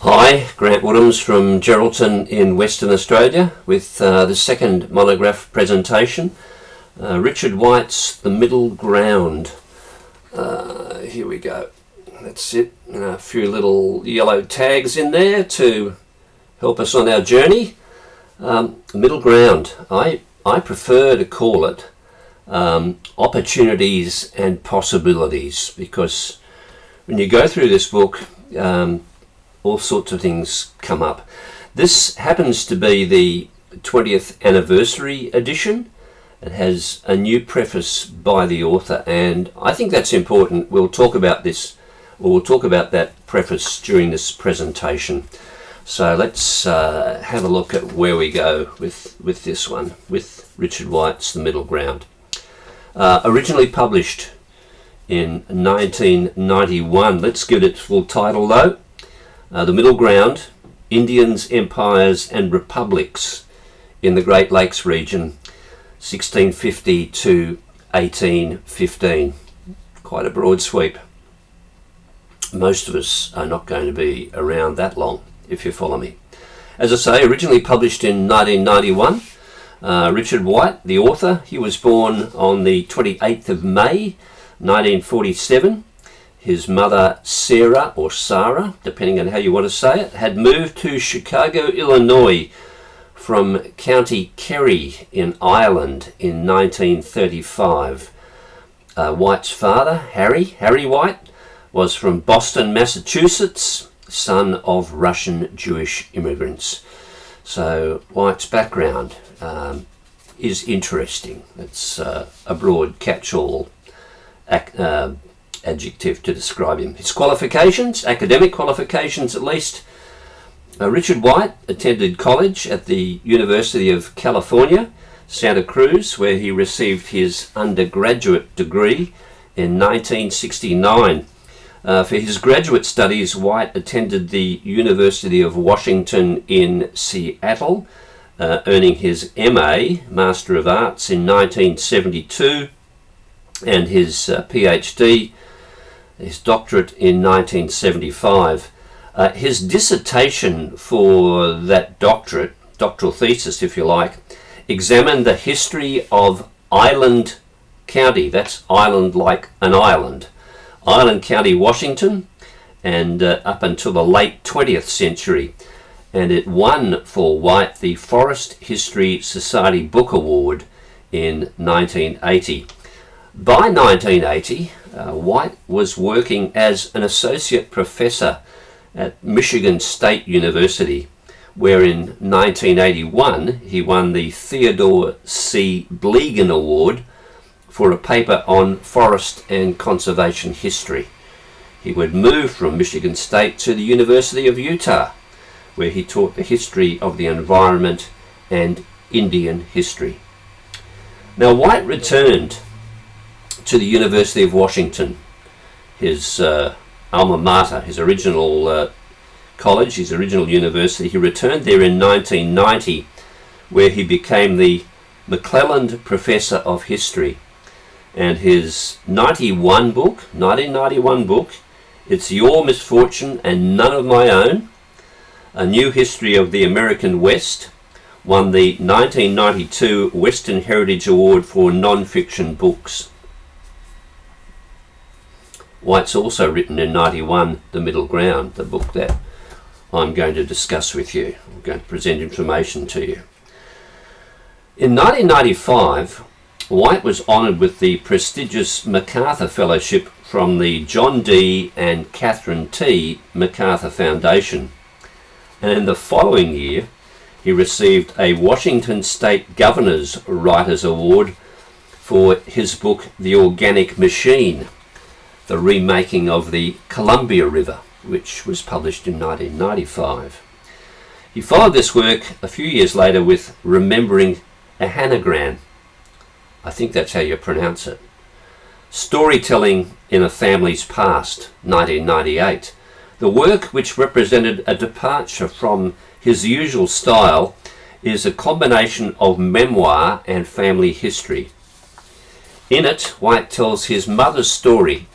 Hi, Grant Woodhams from Geraldton in Western Australia with the second monograph presentation. Richard White's The Middle Ground. Here we go. That's it. A few little yellow tags in there to help us on our journey. Middle ground. I prefer to call it opportunities and possibilities, because when you go through this book, all sorts of things come up. This happens to be the 20th anniversary edition. It has a new preface by the author, and I think that's important. We'll talk about this, or we'll talk about that preface during this presentation. So let's have a look at where we go with this one, with Richard White's The Middle Ground. Originally published in 1991. Let's give it its full title though. The Middle Ground, Indians, Empires and Republics in the Great Lakes region, 1650 to 1815. Quite a broad sweep. Most of us are not going to be around that long, if you follow me. As I say, originally published in 1991, Richard White, the author, he was born on the 28th of May, 1947. His mother, Sarah, or Sarah, depending on how you want to say it, had moved to Chicago, Illinois from County Kerry in Ireland in 1935. White's father, Harry White, was from Boston, Massachusetts, son of Russian Jewish immigrants. So White's background is interesting. It's a broad catch-all adjective to describe him. His qualifications, academic qualifications at least. Richard White attended college at the University of California, Santa Cruz, where he received his undergraduate degree in 1969. For his graduate studies, White attended the University of Washington in Seattle, earning his MA, Master of Arts, in 1972, and his PhD, his doctorate, in 1975. His dissertation for that doctoral thesis, if you like, examined the history of Island County, that's island like an island, Island County, Washington, and up until the late 20th century. And it won for White the Forest History Society Book Award in 1980. By 1980, White was working as an associate professor at Michigan State University, where in 1981 he won the Theodore C. Blegan Award for a paper on forest and conservation history. He would move from Michigan State to the University of Utah, where he taught the history of the environment and Indian history. Now, White returned to the University of Washington, his alma mater, his original college, his original university. He returned there in 1990, where he became the McClelland Professor of History. And his 1991 book, It's Your Misfortune and None of My Own, A New History of the American West, won the 1992 Western Heritage Award for Non-Fiction Books. White's also written in 91 The Middle Ground, the book that I'm going to discuss with you. I'm going to present information to you. In 1995, White was honoured with the prestigious MacArthur Fellowship from the John D. and Catherine T. MacArthur Foundation. And in the following year, he received a Washington State Governor's Writers Award for his book The Organic Machine, the remaking of the Columbia River, which was published in 1995. He followed this work a few years later with Remembering a Hanagram. I think that's how you pronounce it. Storytelling in a Family's Past, 1998. The work, which represented a departure from his usual style, is a combination of memoir and family history. In it, White tells his mother's story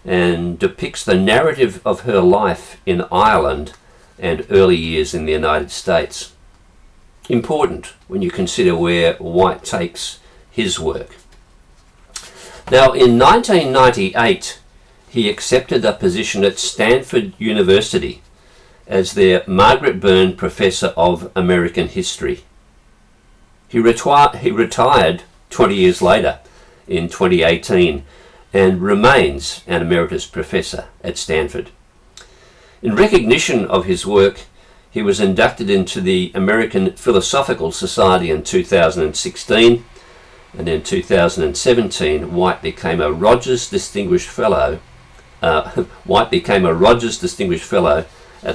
and depicts the narrative of her life in Ireland and early years in the United States. Important when you consider where White takes his work. Now, in 1998, he accepted a position at Stanford University as their Margaret Byrne Professor of American History. He retired 20 years later in 2018 and remains an emeritus professor at Stanford. In recognition of his work, he was inducted into the American Philosophical Society in 2016, and in 2017 White became a Rogers Distinguished Fellow at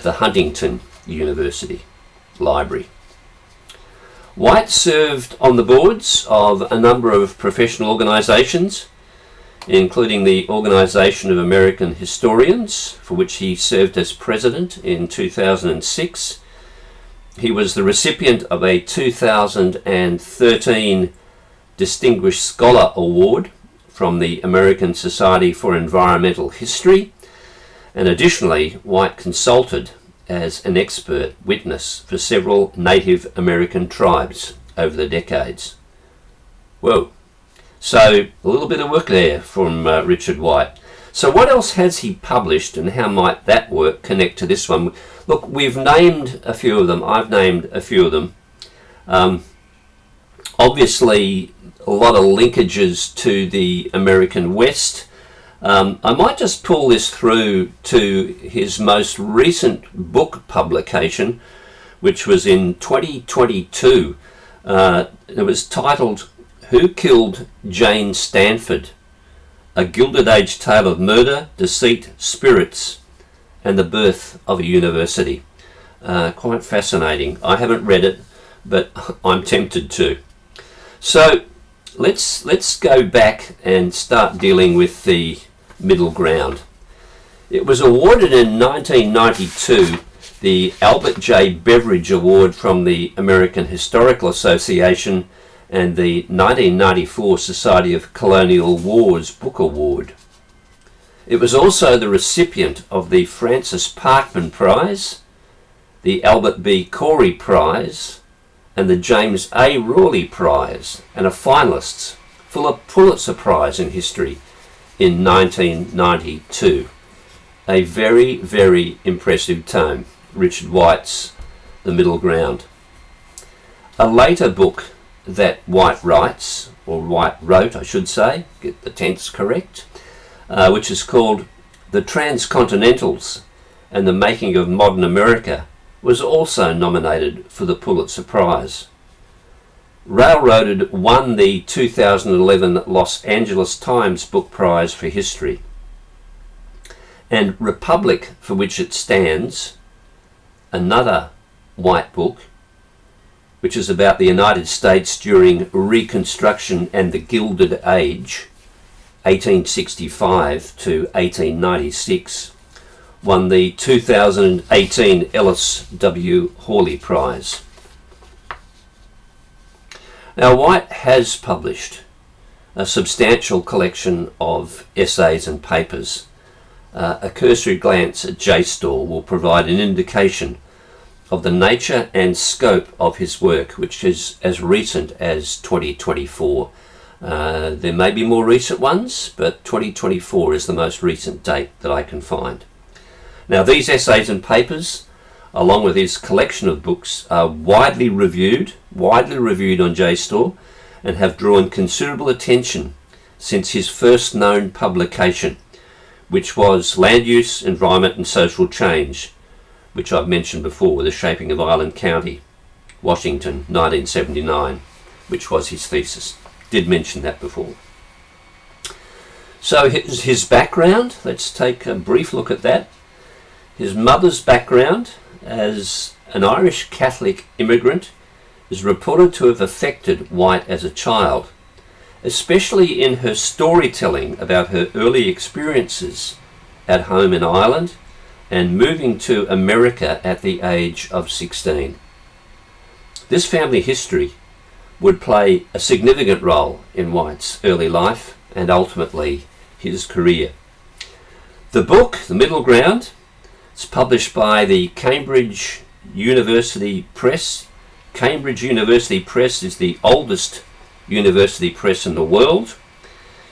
the Huntington University Library. White served on the boards of a number of professional organisations, including the Organisation of American Historians, for which he served as president in 2006. He was the recipient of a 2013 Distinguished Scholar Award from the American Society for Environmental History, and additionally, White consulted as an expert witness for several Native American tribes over the decades. Whoa. So, a little bit of work there from Richard White. So what else has he published, and how might that work connect to this one? Look, we've named a few of them. I've named a few of them. Obviously, a lot of linkages to the American West. I might just pull this through to his most recent book publication, which was in 2022. It was titled "Who Killed Jane Stanford? A Gilded Age Tale of Murder, Deceit, Spirits, and the Birth of a University." Quite fascinating. I haven't read it, but I'm tempted to. So let's go back and start dealing with the middle ground. It was awarded in 1992, the Albert J. Beveridge Award from the American Historical Association and the 1994 Society of Colonial Wars Book Award. It was also the recipient of the Francis Parkman Prize, the Albert B. Corey Prize, and the James A. Rawley Prize, and a finalist for the Pulitzer Prize in History in 1992. A very, very impressive tome, Richard White's The Middle Ground. A later book that White writes, or White wrote, I should say, get the tense correct, which is called The Transcontinentals and the Making of Modern America, was also nominated for the Pulitzer Prize. Railroaded won the 2011 Los Angeles Times Book Prize for History. And Republic, for which it stands, another White book, which is about the United States during Reconstruction and the Gilded Age, 1865 to 1896, won the 2018 Ellis W. Hawley Prize. Now, White has published a substantial collection of essays and papers. A cursory glance at JSTOR will provide an indication of the nature and scope of his work, which is as recent as 2024. There may be more recent ones, but 2024 is the most recent date that I can find. Now, these essays and papers, along with his collection of books, are widely reviewed on JSTOR, and have drawn considerable attention since his first known publication, which was Land Use, Environment and Social Change, which I've mentioned before, The Shaping of Island County, Washington, 1979, which was his thesis. Did mention that before. So his background, let's take a brief look at that. His mother's background as an Irish Catholic immigrant is reported to have affected White as a child, especially in her storytelling about her early experiences at home in Ireland and moving to America at the age of 16. This family history would play a significant role in White's early life and ultimately his career. The book, The Middle Ground, It's published by the Cambridge University Press. Cambridge University Press is the oldest university press in the world.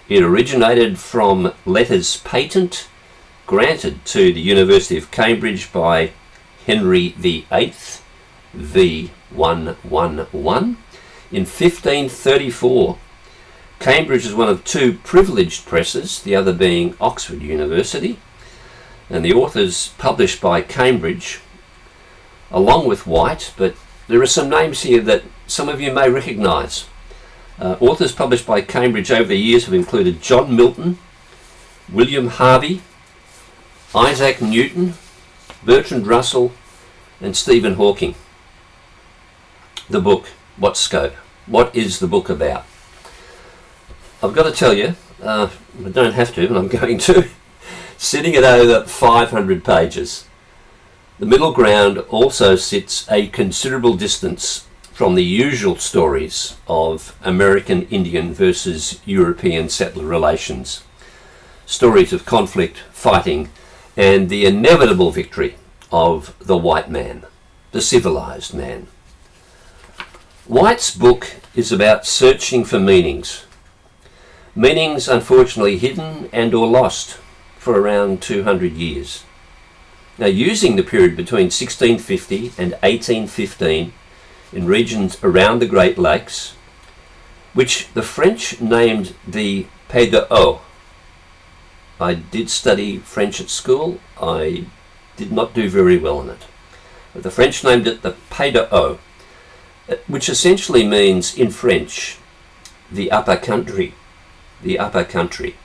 It originated from letters patent granted to the University of Cambridge by Henry VIII, V111, in 1534. Cambridge is one of two privileged presses, the other being Oxford University, and the authors published by Cambridge, along with White, but there are some names here that some of you may recognise. Authors published by Cambridge over the years have included John Milton, William Harvey, Isaac Newton, Bertrand Russell, and Stephen Hawking. The book, what scope? What is the book about? I've got to tell you, I don't have to, but I'm going to, sitting at over 500 pages. The Middle Ground also sits a considerable distance from the usual stories of American Indian versus European settler relations, stories of conflict, fighting, and the inevitable victory of the white man, the civilized man. White's book is about searching for meanings unfortunately hidden and or lost for around 200 years. Now, using the period between 1650 and 1815 in regions around the Great Lakes, which the French named the Pays de Haut. I did study French at school. I did not do very well in it. But the French named it the Pays de Haut, which essentially means, in French, the upper country. The upper country.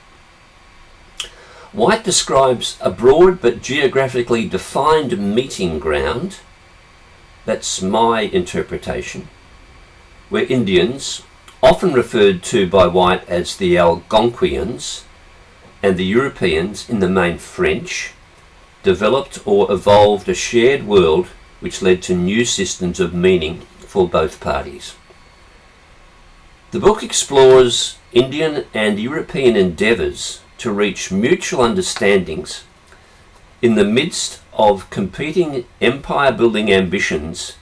White describes a broad but geographically defined meeting ground, that's my interpretation, where Indians, often referred to by White as the Algonquians, and the Europeans, in the main French, developed or evolved a shared world which led to new systems of meaning for both parties. The book explores Indian and European endeavours to reach mutual understandings in the midst of competing empire-building ambitions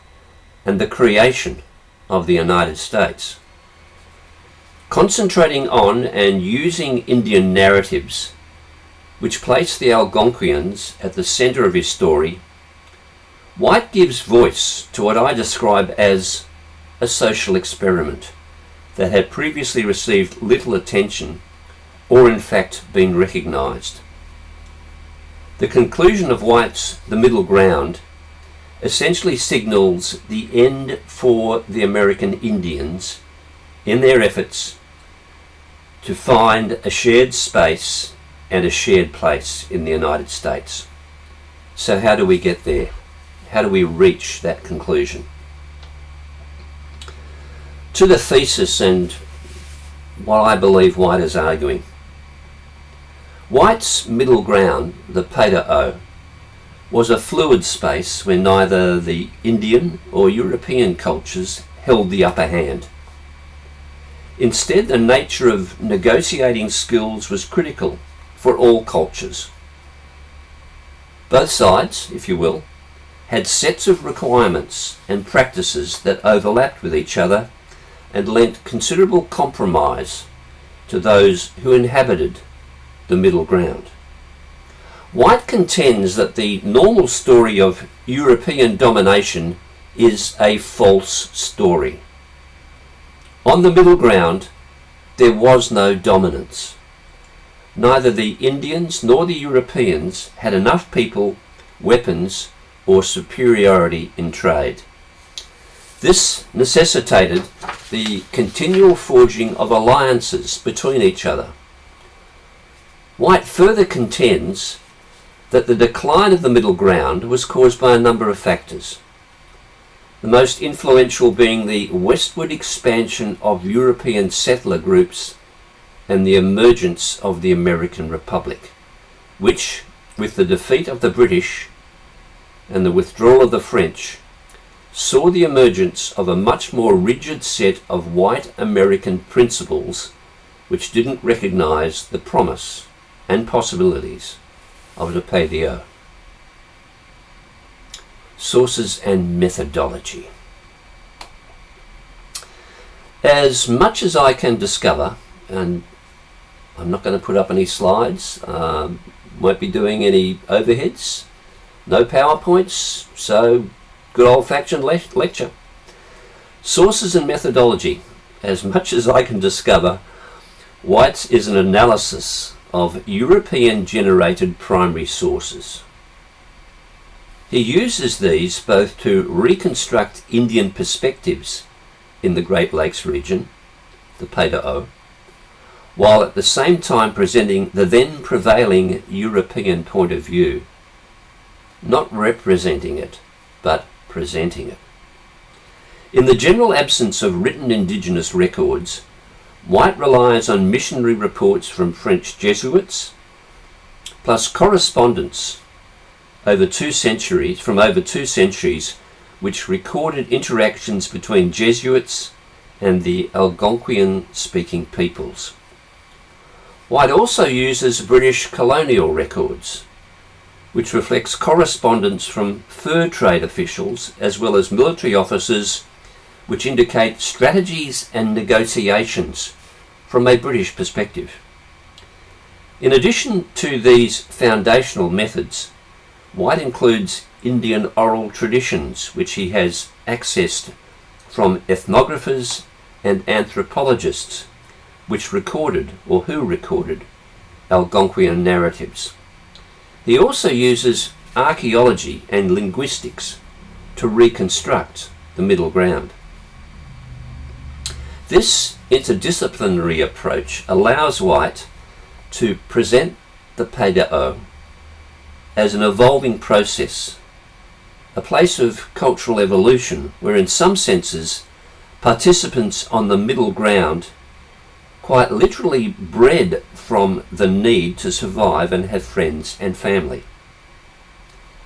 and the creation of the United States. Concentrating on and using Indian narratives which place the Algonquians at the centre of his story, White gives voice to what I describe as a social experiment that had previously received little attention or in fact been recognised. The conclusion of White's The Middle Ground essentially signals the end for the American Indians in their efforts to find a shared space and a shared place in the United States. So how do we get there? How do we reach that conclusion? To the thesis and what I believe White is arguing. White's middle ground, the Pays de Haut, was a fluid space where neither the Indian or European cultures held the upper hand. Instead, the nature of negotiating skills was critical for all cultures. Both sides, if you will, had sets of requirements and practices that overlapped with each other and lent considerable compromise to those who inhabited the middle ground. White contends that the normal story of European domination is a false story. On the middle ground, there was no dominance. Neither the Indians nor the Europeans had enough people, weapons, or superiority in trade. This necessitated the continual forging of alliances between each other. White further contends that the decline of the middle ground was caused by a number of factors, the most influential being the westward expansion of European settler groups and the emergence of the American Republic, which, with the defeat of the British and the withdrawal of the French, saw the emergence of a much more rigid set of white American principles which didn't recognise the promise and possibilities of the Pays de Haut. Sources and methodology. As much as I can discover, and I'm not going to put up any slides, won't be doing any overheads, no PowerPoints, so good old-fashioned lecture. Sources and methodology. As much as I can discover, White's is an analysis of European-generated primary sources. He uses these both to reconstruct Indian perspectives in the Great Lakes region, the Peda-O, while at the same time presenting the then prevailing European point of view, not representing it, but presenting it. In the general absence of written Indigenous records, White relies on missionary reports from French Jesuits, plus correspondence from over 2 centuries, which recorded interactions between Jesuits and the Algonquian-speaking peoples. White also uses British colonial records, which reflects correspondence from fur trade officials as well as military officers, which indicate strategies and negotiations from a British perspective. In addition to these foundational methods, White includes Indian oral traditions, which he has accessed from ethnographers and anthropologists, which recorded, or who recorded, Algonquian narratives. He also uses archaeology and linguistics to reconstruct the middle ground. This interdisciplinary approach allows White to present the Peda-O as an evolving process, a place of cultural evolution where in some senses participants on the middle ground quite literally bred from the need to survive and have friends and family.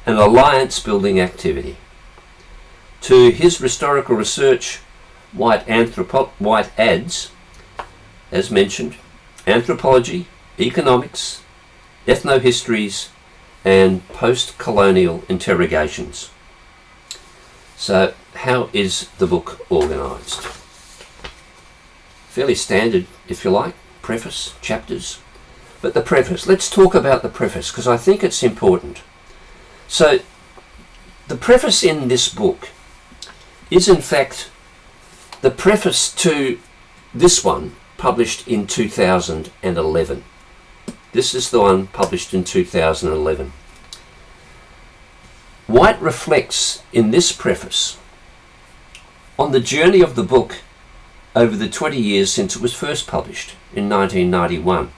An alliance building activity. To his historical research, White adds, as mentioned, anthropology, economics, ethnohistories, and post-colonial interrogations. So, how is the book organised? Fairly standard, if you like, preface, chapters. But the preface, let's talk about the preface, because I think it's important. So, the preface in this book is in fact the preface to this one, published in 2011. This is the one published in 2011. White reflects in this preface on the journey of the book over the 20 years since it was first published in 1991.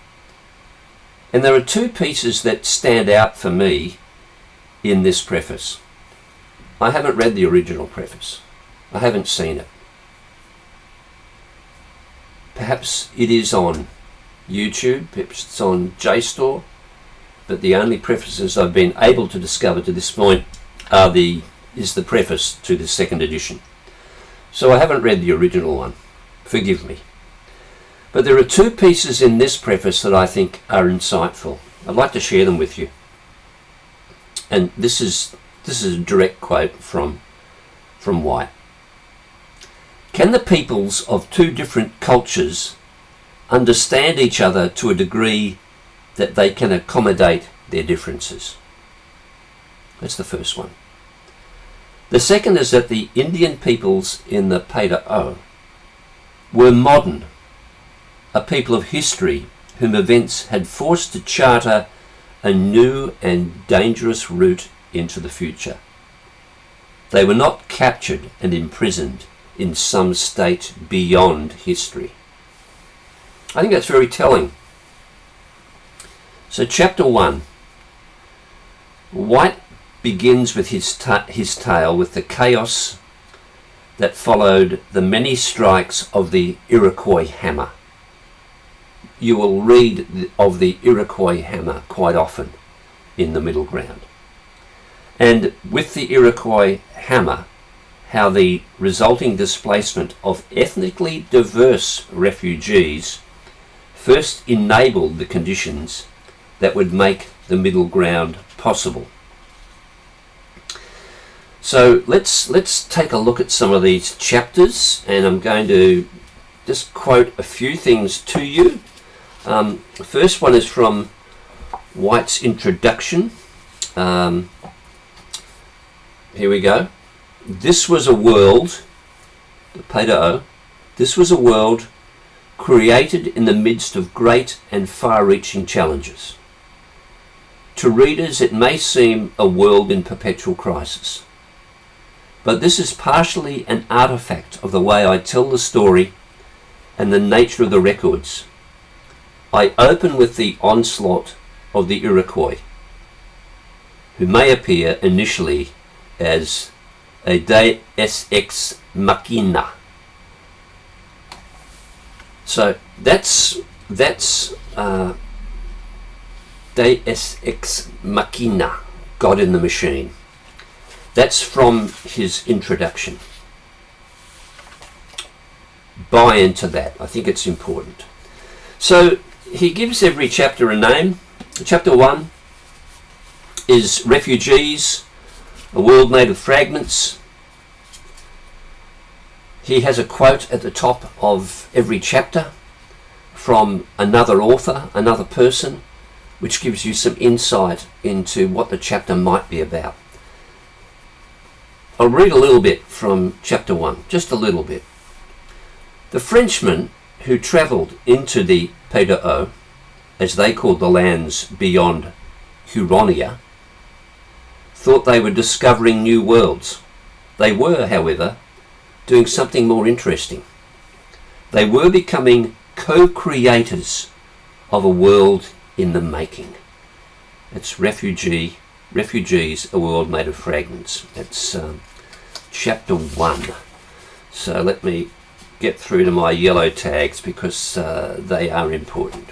And there are 2 pieces that stand out for me in this preface. I haven't read the original preface. I haven't seen it. Perhaps it is on YouTube, perhaps it's on JSTOR, but the only prefaces I've been able to discover to this point is the preface to the 2nd edition. So I haven't read the original one. Forgive me. But there are 2 pieces in this preface that I think are insightful. I'd like to share them with you. And this is a direct quote from White. Can the peoples of 2 different cultures understand each other to a degree that they can accommodate their differences? That's the first one. The second is that the Indian peoples in the Peda-O were modern, a people of history whom events had forced to charter a new and dangerous route into the future. They were not captured and imprisoned in some state beyond history. I think that's very telling. So chapter 1, White begins with his tale with the chaos that followed the many strikes of the Iroquois hammer. You will read of the Iroquois hammer quite often in the middle ground. And with the Iroquois hammer, how the resulting displacement of ethnically diverse refugees first enabled the conditions that would make the middle ground possible. So let's take a look at some of these chapters, and I'm going to just quote a few things to you. The first one is from White's introduction. Here we go. This was a world, the Pedro, this was a world created in the midst of great and far-reaching challenges. To readers it may seem a world in perpetual crisis. But this is partially an artifact of the way I tell the story and the nature of the records. I open with the onslaught of the Iroquois, who may appear initially as a deus ex machina. So that's deus ex machina, God in the machine. That's from his introduction. Buy into that. I think it's important. So he gives every chapter a name. Chapter 1 is Refugees, a world made of fragments. He has a quote at the top of every chapter from another author, another person, which gives you some insight into what the chapter might be about. I'll read a little bit from chapter 1, just a little bit. The Frenchmen who travelled into the Pedro, as they called the lands beyond Huronia, thought they were discovering new worlds. They were, however, doing something more interesting. They were becoming co-creators of a world in the making. It's Refugees, a world made of fragments. That's chapter 1. So let me get through to my yellow tags because they are important.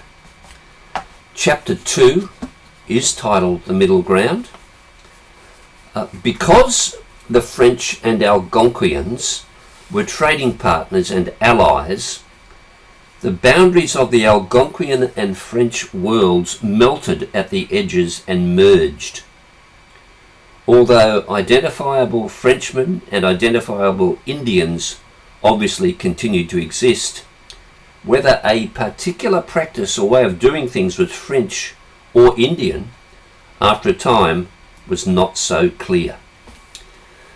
Chapter 2 is titled The Middle Ground. Because the French and Algonquians were trading partners and allies, the boundaries of the Algonquian and French worlds melted at the edges and merged. Although identifiable Frenchmen and identifiable Indians obviously continued to exist, whether a particular practice or way of doing things was French or Indian, after a time, was not so clear.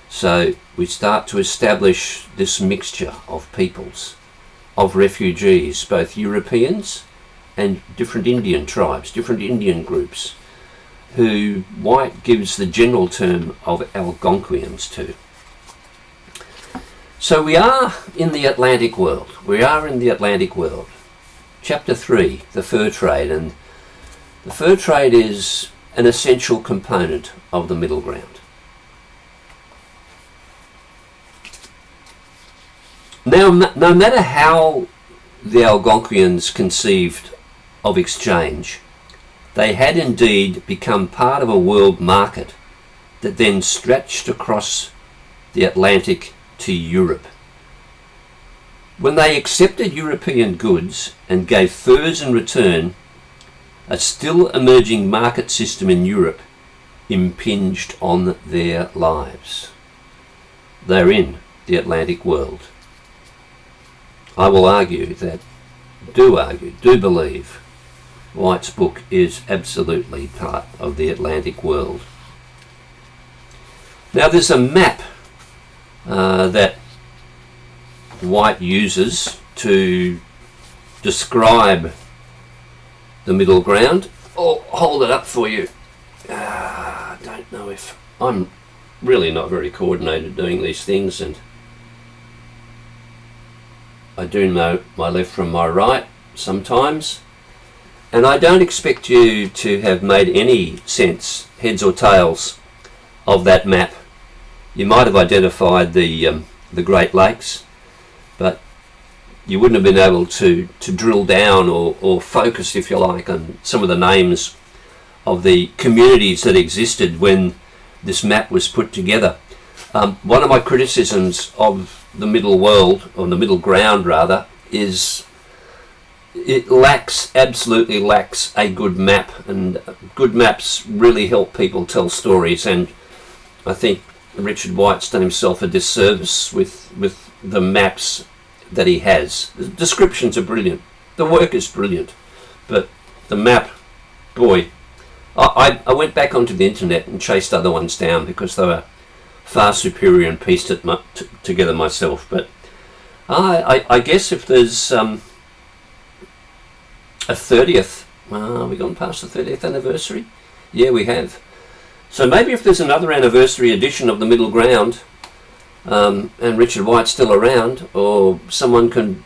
So we start to establish this mixture of peoples, of refugees, both Europeans and different Indian tribes, different Indian groups, who White gives the general term of Algonquians to. So we are in the Atlantic world. We are in the Atlantic world. Chapter 3, the fur trade. And the fur trade is an essential component of the middle ground. Now, no matter how the Algonquians conceived of exchange, they had indeed become part of a world market that then stretched across the Atlantic to Europe. When they accepted European goods and gave furs in return, a still emerging market system in Europe impinged on their lives. They're in the Atlantic world. I will do believe White's book is absolutely part of the Atlantic world. Now there's a map that White uses to describe the middle ground. I'll hold it up for you. I don't know if I'm really not very coordinated doing these things, and I do know my left from my right sometimes, and I don't expect you to have made any sense, heads or tails, of that map. You might have identified the Great Lakes, but you wouldn't have been able to drill down or focus, if you like, on some of the names of the communities that existed when this map was put together. One of my criticisms of the middle world, or the middle ground rather, is it absolutely lacks a good map, and good maps really help people tell stories, and I think Richard White's done himself a disservice with the maps that he has. The descriptions are brilliant. The work is brilliant. But the map, boy, I went back onto the internet and chased other ones down because they were far superior and pieced it together myself. But I guess if there's a 30th, we gone past the 30th anniversary? Yeah, we have. So maybe if there's another anniversary edition of The Middle Ground, and Richard White's still around, or someone can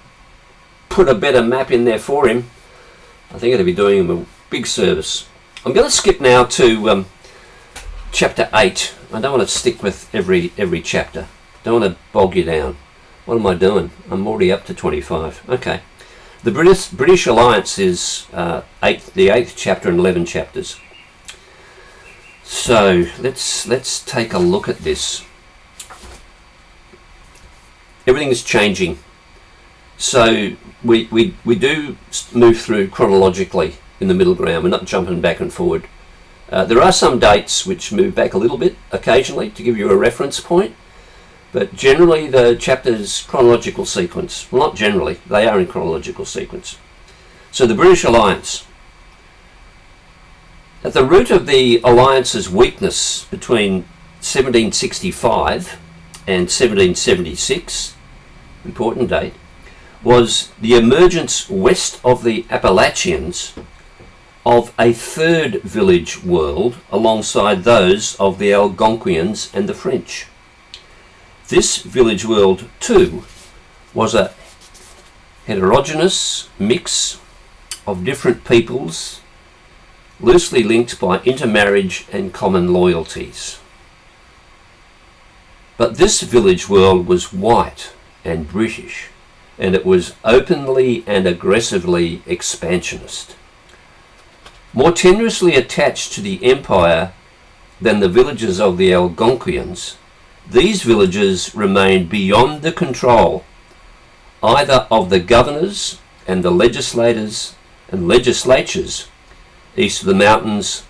put a better map in there for him, I think it'd be doing him a big service. I'm going to skip now to chapter 8. I don't want to stick with every chapter. Don't want to bog you down. What am I doing? I'm already up to 25. Okay. The British Alliance is the 8th chapter and 11 chapters. So let's take a look at this. Everything is changing. So we do move through chronologically in the middle ground. We're not jumping back and forward. There are some dates which move back a little bit occasionally to give you a reference point, but generally the chapter's chronological sequence. Well, not generally, they are in chronological sequence. So the British Alliance. At the root of the alliance's weakness between 1765 and 1776, important date, was the emergence west of the Appalachians of a third village world alongside those of the Algonquians and the French. This village world, too, was a heterogeneous mix of different peoples, loosely linked by intermarriage and common loyalties. But this village world was white and British, and it was openly and aggressively expansionist. More tenuously attached to the empire than the villages of the Algonquians, these villages remained beyond the control either of the governors and the legislators and legislatures east of the mountains,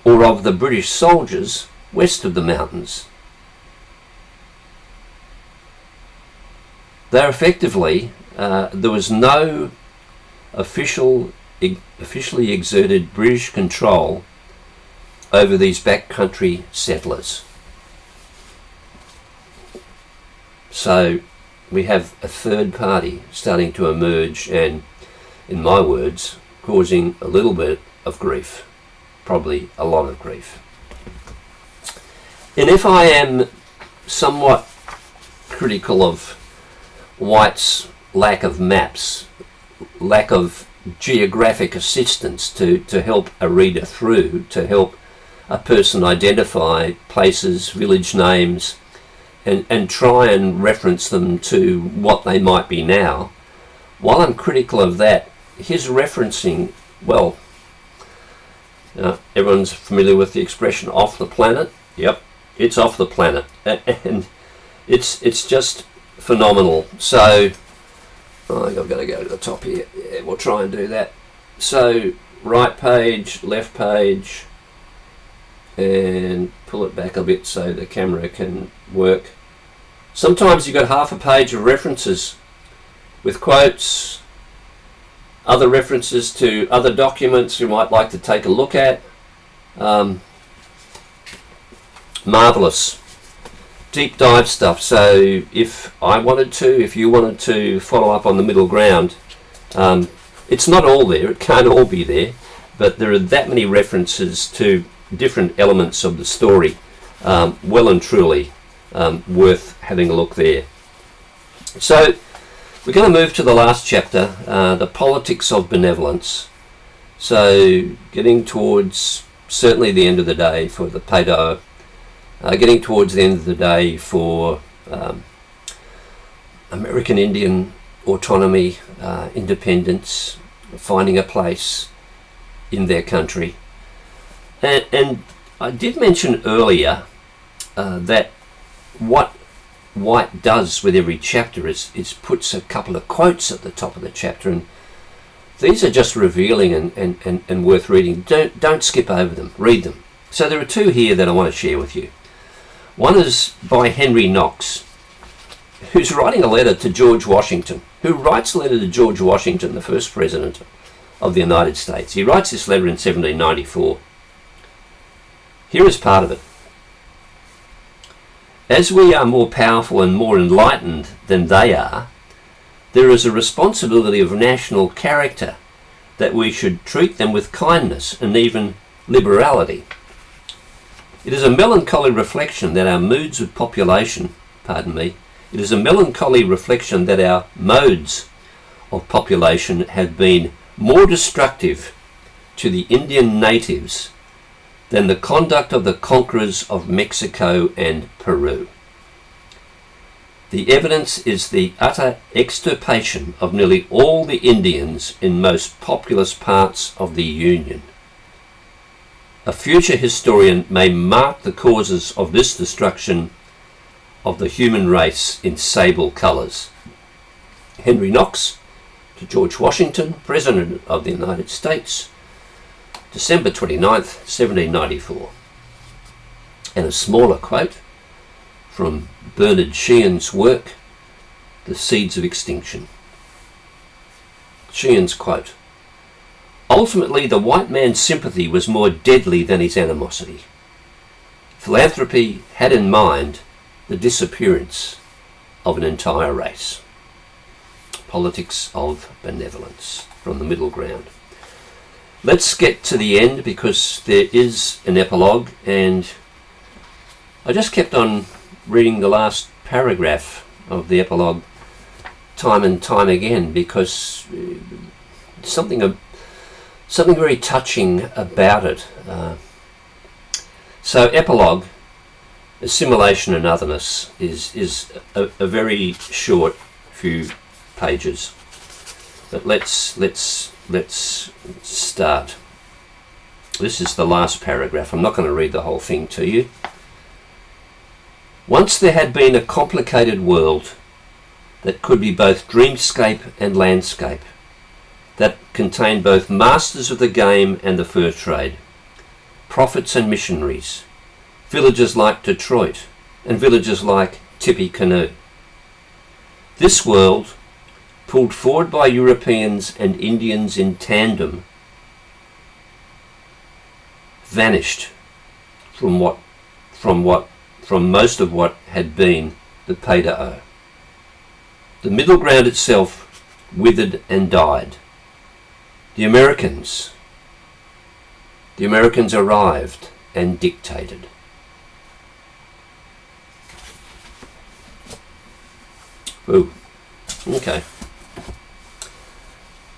or of the British soldiers west of the mountains. There effectively, there was no officially exerted British control over these backcountry settlers. So we have a third party starting to emerge and, in my words, causing a little bit of grief, probably a lot of grief. And if I am somewhat critical of White's lack of maps, lack of geographic assistance to help a reader through, to help a person identify places, village names, and try and reference them to what they might be now, while I'm critical of that, his referencing, well, everyone's familiar with the expression off the planet. Yep, it's off the planet, and it's just phenomenal. So I think I've got to go to the top here. Yeah, we'll try and do that. So right page, left page, and pull it back a bit so the camera can work. Sometimes you've got half a page of references with quotes, other references to other documents you might like to take a look at. Marvellous. Deep dive stuff. So if I wanted to, if you wanted to follow up on the middle ground, it's not all there, it can't all be there, but there are that many references to different elements of the story, well and truly worth having a look there. So we're going to move to the last chapter, the politics of benevolence. So getting towards certainly the end of the day for the Paido, getting towards the end of the day for American Indian autonomy, independence, finding a place in their country. And I did mention earlier that what White does with every chapter is puts a couple of quotes at the top of the chapter, and these are just revealing and worth reading. Don't skip over them, read them. So there are two here that I want to share with you. One is by Henry Knox, who's writing a letter to George Washington, who writes a letter to George Washington, the first president of the United States. He writes this letter in 1794. Here is part of it. As we are more powerful and more enlightened than they are, there is a responsibility of national character that we should treat them with kindness and even liberality. It is a melancholy reflection that our moods of population, it is a melancholy reflection that our modes of population have been more destructive to the Indian natives than the conduct of the conquerors of Mexico and Peru. The evidence is the utter extirpation of nearly all the Indians in most populous parts of the Union. A future historian may mark the causes of this destruction of the human race in sable colours. Henry Knox to George Washington, President of the United States, December 29th, 1794. And a smaller quote from Bernard Sheehan's work, The Seeds of Extinction. Sheehan's quote, "Ultimately, the white man's sympathy was more deadly than his animosity. Philanthropy had in mind the disappearance of an entire race." Politics of Benevolence, from the Middle Ground. Let's get to the end because there is an epilogue, and I just kept on reading the last paragraph of the epilogue time and time again because something very touching about it. So epilogue, Assimilation and Otherness, is a very short few pages. But let's start. This is the last paragraph. I'm not going to read the whole thing to you. Once there had been a complicated world that could be both dreamscape and landscape, that contained both masters of the game and the fur trade, prophets and missionaries, villages like Detroit and villages like Tippecanoe. This world, pulled forward by Europeans and Indians in tandem, vanished from most of what had been the Pei-da-o. The middle ground itself withered and died. The Americans arrived and dictated. Ooh, okay.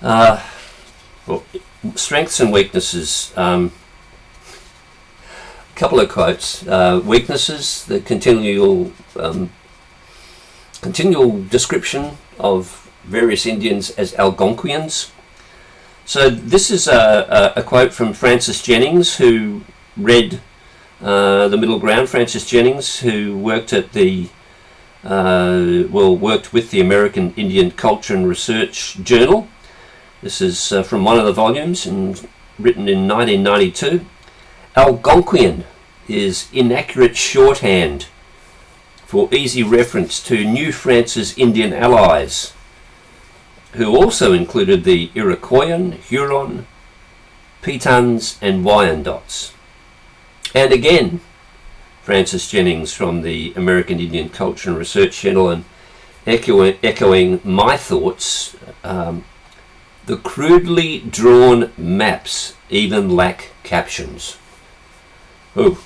Well, strengths and weaknesses. Couple of quotes. Weaknesses: the continual description of various Indians as Algonquians. So this is a quote from Francis Jennings, who read The Middle Ground. Francis Jennings, who worked at worked with the American Indian Culture and Research Journal. This is from one of the volumes written in 1992. Algonquian is inaccurate shorthand for easy reference to New France's Indian allies, who also included the Iroquoian, Huron, Pitans and Wyandots. And again, Francis Jennings from the American Indian Culture and Research Journal, and echoing my thoughts, the crudely drawn maps even lack captions. Oh,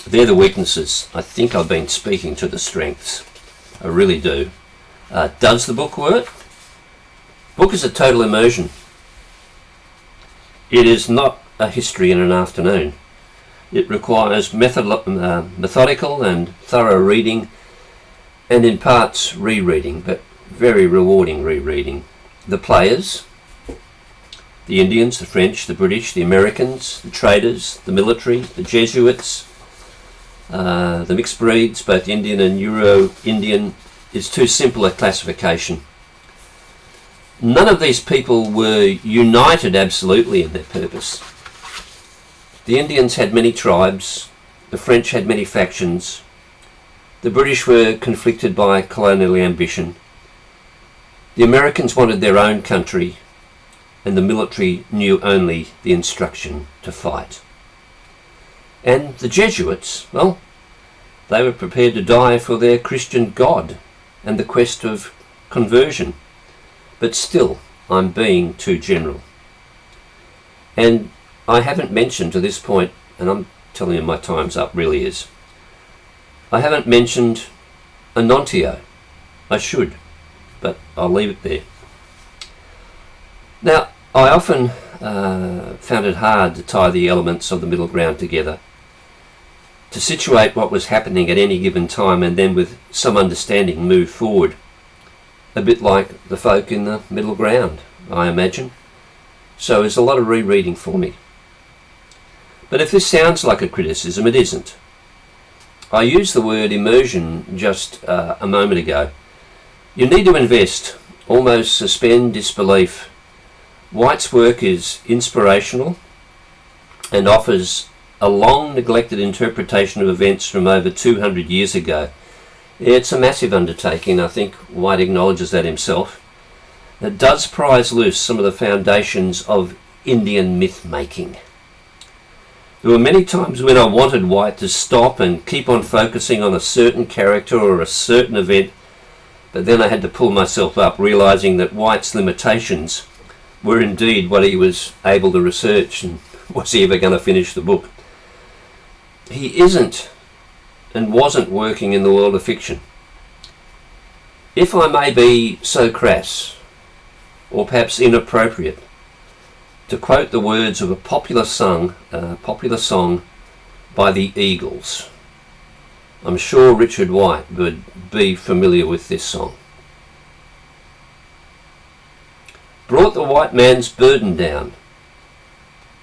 they're the weaknesses. I think I've been speaking to the strengths. I really do. Does the book work? Book is a total immersion. It is not a history in an afternoon. It requires methodical and thorough reading, and in parts rereading, but very rewarding rereading. The players, the Indians, the French, the British, the Americans, the traders, the military, the Jesuits, the mixed breeds, both Indian and Euro-Indian, is too simple a classification. None of these people were united absolutely in their purpose. The Indians had many tribes, the French had many factions. The British were conflicted by colonial ambition. The Americans wanted their own country, and the military knew only the instruction to fight. And the Jesuits, well, they were prepared to die for their Christian God and the quest of conversion. But still, I'm being too general. And I haven't mentioned to this point, and I'm telling you my time's up, really is. I haven't mentioned Anontio. I should, but I'll leave it there. Now, I often found it hard to tie the elements of the middle ground together, to situate what was happening at any given time and then with some understanding move forward. A bit like the folk in the middle ground, I imagine. So there's a lot of rereading for me. But if this sounds like a criticism, it isn't. I used the word immersion just a moment ago. You need to invest, almost suspend disbelief. White's work is inspirational and offers a long neglected interpretation of events from over 200 years ago. It's a massive undertaking. I think White acknowledges that himself. It does prise loose some of the foundations of Indian myth making. There were many times when I wanted White to stop and keep on focusing on a certain character or a certain event, but then I had to pull myself up, realizing that White's limitations were indeed what he was able to research, and was he ever going to finish the book? He isn't and wasn't working in the world of fiction. If I may be so crass, or perhaps inappropriate, to quote the words of a popular song by the Eagles. I'm sure Richard White would be familiar with this song. Brought the white man's burden down,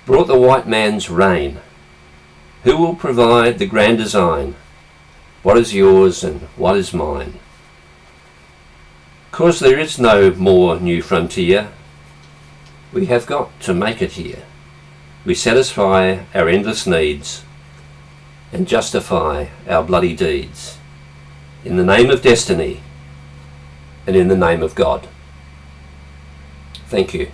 brought the white man's reign. Who will provide the grand design? What is yours and what is mine? 'Cause there is no more new frontier, we have got to make it here. We satisfy our endless needs and justify our bloody deeds in the name of destiny and in the name of God. Thank you.